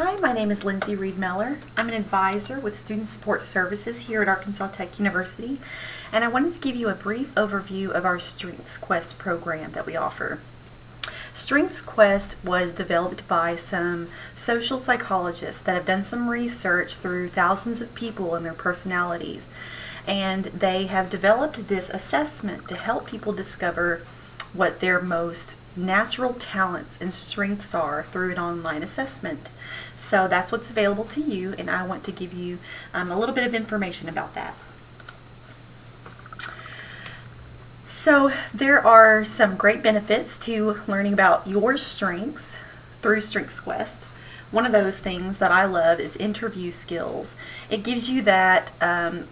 Hi, my name is Lindsay Reed Meller. I'm an advisor with Student Support Services here at Arkansas Tech University, and I wanted to give you a brief overview of our StrengthsQuest program that we offer. StrengthsQuest was developed by some social psychologists that have done some research through thousands of people and their personalities, and they have developed this assessment to help people discover what their most natural talents and strengths are through an online assessment. So that's what's available to you, and I want to give you a little bit of information about that. So there are some great benefits to learning about your strengths through StrengthsQuest. One of those things that I love is interview skills. It gives you that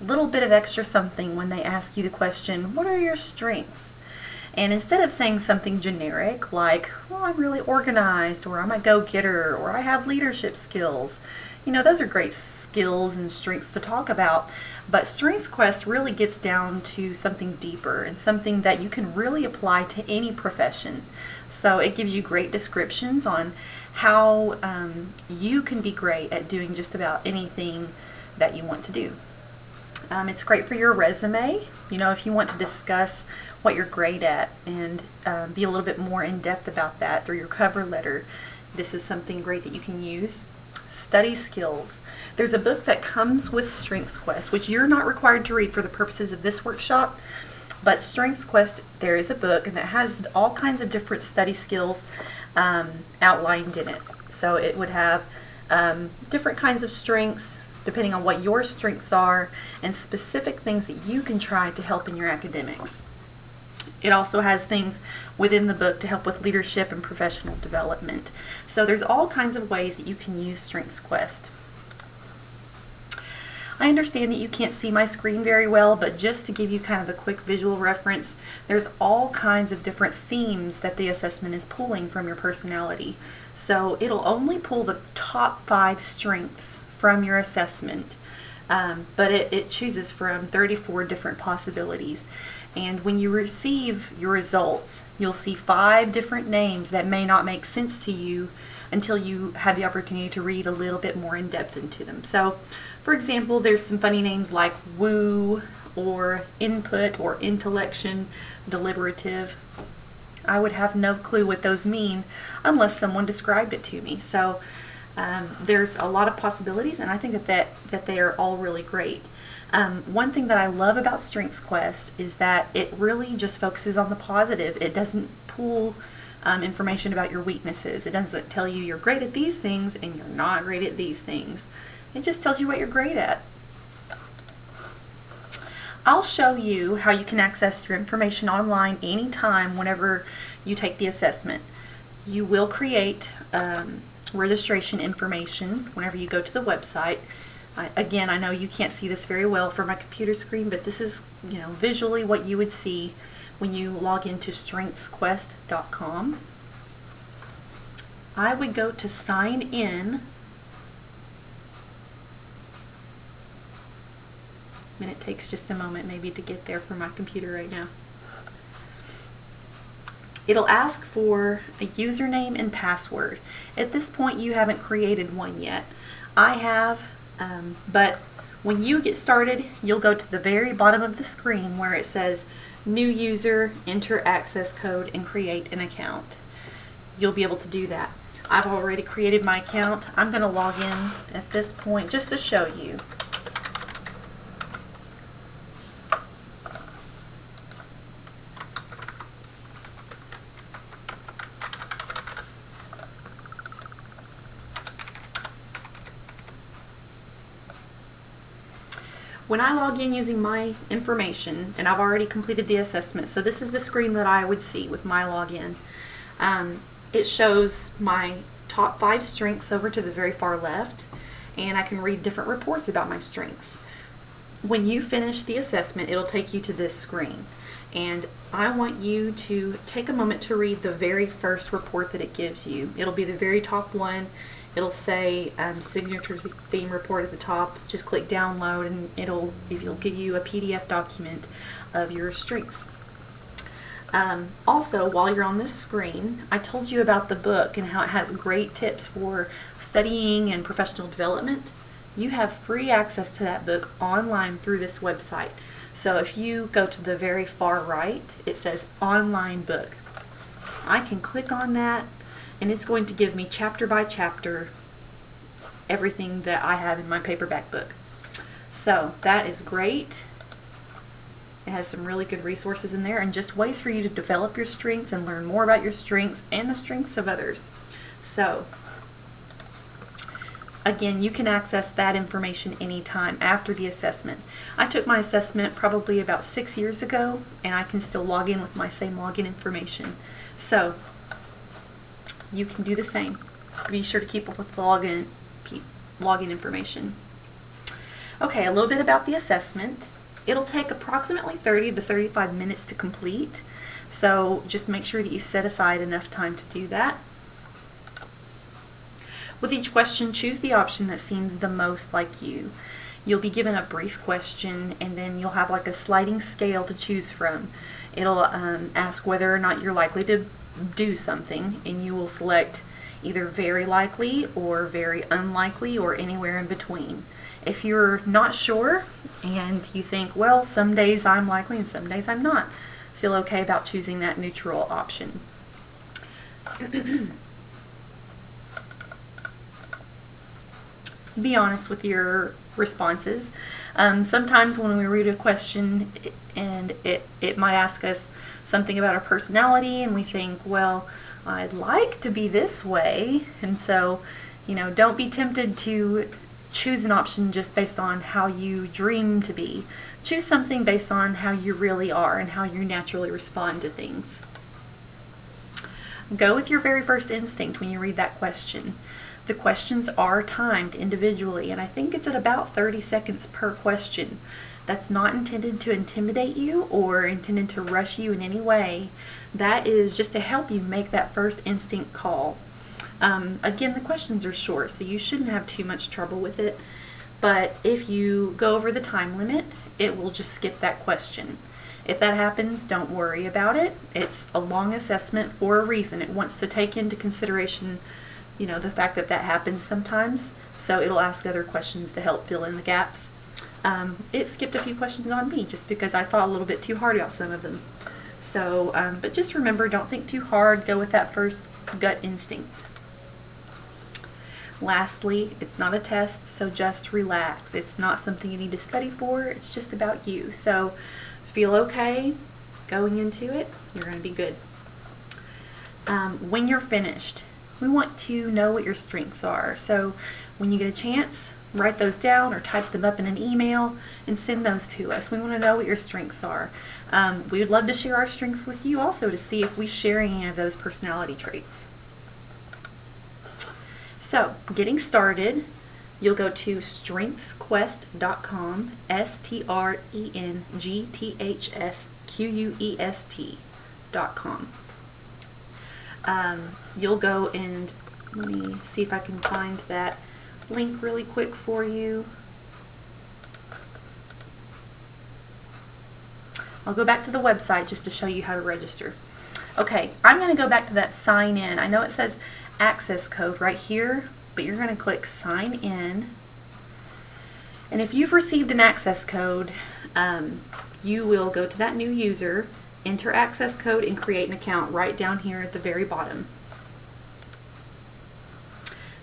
little bit of extra something when they ask you the question, what are your strengths? And instead of saying something generic like, well, I'm really organized, or I'm a go-getter, or I have leadership skills, those are great skills and strengths to talk about, but StrengthsQuest really gets down to something deeper and something that you can really apply to any profession. So it gives you great descriptions on how you can be great at doing just about anything that you want to do. It's great for your resume, if you want to discuss what you're great at and be a little bit more in depth about that through your cover letter. This is something great that you can use. Study skills. There's a book that comes with StrengthsQuest, which you're not required to read for the purposes of this workshop, but StrengthsQuest, there is a book and that has all kinds of different study skills outlined in it. So it would have different kinds of strengths depending on what your strengths are and specific things that you can try to help in your academics. It also has things within the book to help with leadership and professional development. So there's all kinds of ways that you can use StrengthsQuest. I understand that you can't see my screen very well, but just to give you kind of a quick visual reference, there's all kinds of different themes that the assessment is pulling from your personality. So it'll only pull the top 5 strengths from your assessment, but it chooses from 34 different possibilities. And when you receive your results, you'll see 5 different names that may not make sense to you until you have the opportunity to read a little bit more in depth into them. So, for example, there's some funny names like woo, or input, or intellection, deliberative. I would have no clue what those mean unless someone described it to me. So there's a lot of possibilities, and I think that they are all really great. One thing that I love about StrengthsQuest is that it really just focuses on the positive. It doesn't pull information about your weaknesses. It doesn't tell you you're great at these things and you're not great at these things. It just tells you what you're great at. I'll show you how you can access your information online anytime whenever you take the assessment. You will create registration information whenever you go to the website. Again, I know you can't see this very well from my computer screen, but this is visually what you would see when you log into StrengthsQuest.com. I would go to sign in. And it takes just a moment maybe to get there for my computer right now. It'll ask for a username and password. At this point, you haven't created one yet. I have, but when you get started, you'll go to the very bottom of the screen where it says new user, enter access code, and create an account. You'll be able to do that. I've already created my account. I'm going to log in at this point just to show you. When I log in using my information, and I've already completed the assessment, so this is the screen that I would see with my login. It shows my top 5 strengths over to the very far left, and I can read different reports about my strengths. When you finish the assessment, it'll take you to this screen, and I want you to take a moment to read the very first report that it gives you. It'll be the very top one. It'll say signature theme report at the top. Just click download and it'll give you a PDF document of your strengths. Also, while you're on this screen, I told you about the book and how it has great tips for studying and professional development. You have free access to that book online through this website. So if you go to the very far right, it says online book. I can click on that and it's going to give me chapter by chapter everything that I have in my paperback book. So that is great. It has some really good resources in there and just ways for you to develop your strengths and learn more about your strengths and the strengths of others. So again, you can access that information anytime after the assessment. I took my assessment probably about 6 years ago and I can still log in with my same login information. So you can do the same. Be sure to keep up with the login information. Okay, a little bit about the assessment. It'll take approximately 30 to 35 minutes to complete, so just make sure that you set aside enough time to do that. With each question, choose the option that seems the most like you. You'll be given a brief question and then you'll have like a sliding scale to choose from. It'll ask whether or not you're likely to do something, and you will select either very likely or very unlikely or anywhere in between. If you're not sure and you think, well, some days I'm likely and some days I'm not, feel okay about choosing that neutral option. Be honest with your responses. Sometimes when we read a question and it might ask us something about our personality and we think, well, I'd like to be this way, and so, don't be tempted to choose an option just based on how you dream to be. Choose something based on how you really are and how you naturally respond to things. Go with your very first instinct when you read that question. The questions are timed individually, and I think it's at about 30 seconds per question. That's not intended to intimidate you or intended to rush you in any way. That is just to help you make that first instinct call. Again, the questions are short, so you shouldn't have too much trouble with it. But if you go over the time limit, it will just skip that question. If that happens, don't worry about it. It's a long assessment for a reason. It wants to take into consideration, the fact that that happens sometimes. So it'll ask other questions to help fill in the gaps. It skipped a few questions on me just because I thought a little bit too hard about some of them. So, but just remember, don't think too hard. Go with that first gut instinct. Lastly, it's not a test, so just relax. It's not something you need to study for. It's just about you. So feel okay going into it. You're going to be good. When you're finished, we want to know what your strengths are. So when you get a chance, write those down or type them up in an email and send those to us. We want to know what your strengths are. We would love to share our strengths with you also to see if we share any of those personality traits. So, getting started, you'll go to StrengthsQuest.com, StrengthsQuest.com. You'll go and, let me see if I can find that link really quick for you. I'll go back to the website just to show you how to register. Okay, I'm going to go back to that sign in. I know it says access code right here, but you're going to click sign in. And if you've received an access code, you will go to that new user, enter access code, and create an account right down here at the very bottom.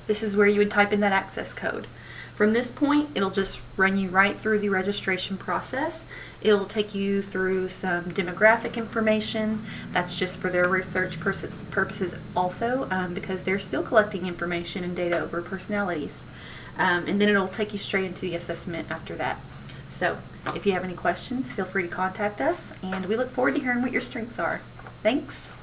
This is where you would type in that access code. From this point, it'll just run you right through the registration process. It'll take you through some demographic information. That's just for their research purposes also, because they're still collecting information and data over personalities. And then it'll take you straight into the assessment after that. So if you have any questions, feel free to contact us, and we look forward to hearing what your strengths are. Thanks.